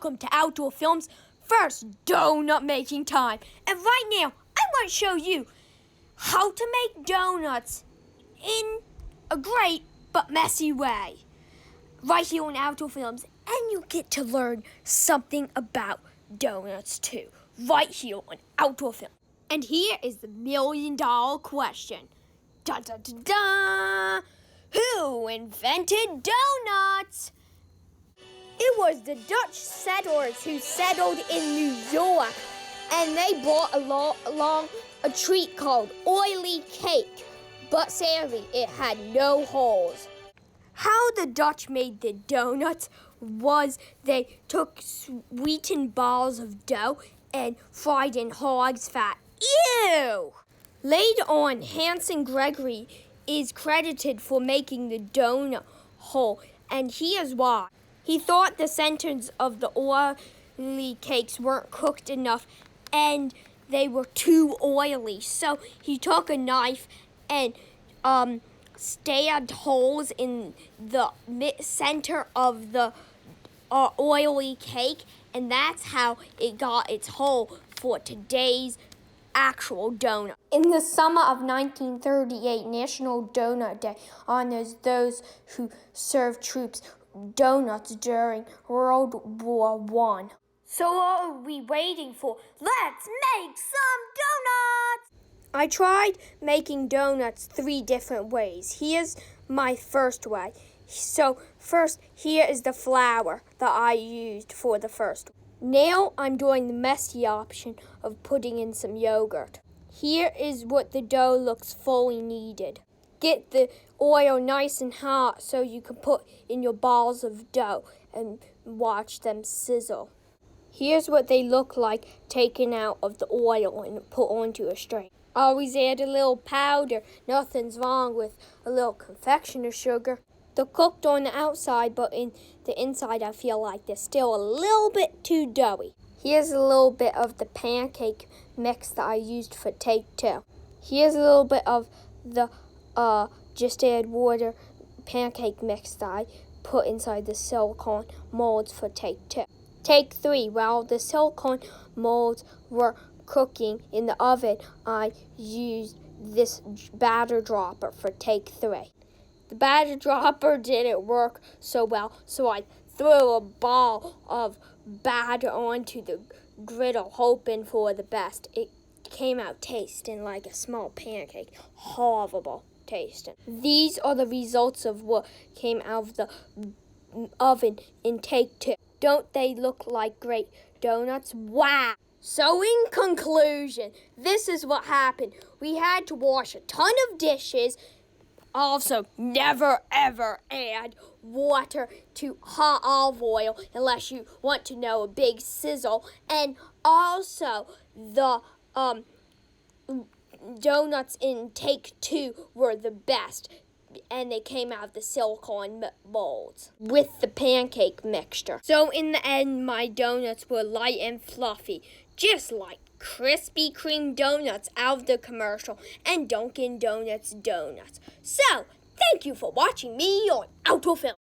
welcome to Outdoor Films' first donut making time. And right now, I want to show you how to make donuts in a great but messy way. Right here on Outdoor Films, and you get to learn something about donuts too. Right here on Outdoor Films. And here is the $1 million question. Da da da da! Who invented donuts? It was the Dutch settlers who settled in New York, and they brought along a treat called oily cake, but sadly it had no holes. How the Dutch made the donuts was they took sweetened balls of dough and fried in hog's fat. Ew! Later on, Hanson Gregory is credited for making the donut hole, and here's why. He thought the centers of the oily cakes weren't cooked enough and they were too oily. So he took a knife and stabbed holes in the center of the oily cake, and that's how it got its hole for today's actual donut. In the summer of 1938, National Donut Day honors those who served troops donuts during World War I. So what are we waiting for? Let's make some donuts! I tried making donuts 3 different ways. Here's my first way. So first, here is the flour that I used for the first one. Now I'm doing the messy option of putting in some yogurt. Here is what the dough looks fully kneaded. Get the oil nice and hot so you can put in your balls of dough and watch them sizzle. Here's what they look like taken out of the oil and put onto a strainer. Always add a little powder. Nothing's wrong with a little confectioner's sugar. They're cooked on the outside, but in the inside I feel like they're still a little bit too doughy. Here's a little bit of the pancake mix that I used for take 2. Here's a little bit of the just add water pancake mix that I put inside the silicone molds for take 2. Take 3, while the silicone molds were cooking in the oven, I used this batter dropper for take 3. The batter dropper didn't work so well, so I threw a ball of batter onto the griddle, hoping for the best. It came out tasting like a small pancake. Horrible tasting. These are the results of what came out of the oven in take 2. Don't they look like great donuts? Wow! So in conclusion, this is what happened. We had to wash a ton of dishes. Also, never ever add water to hot olive oil unless you want to know a big sizzle. And also, the donuts in take 2 were the best, and they came out of the silicone molds with the pancake mixture. So in the end, my donuts were light and fluffy, just like Krispy Kreme donuts out of the commercial and Dunkin' Donuts donuts. So, thank you for watching me on Outdoor Film.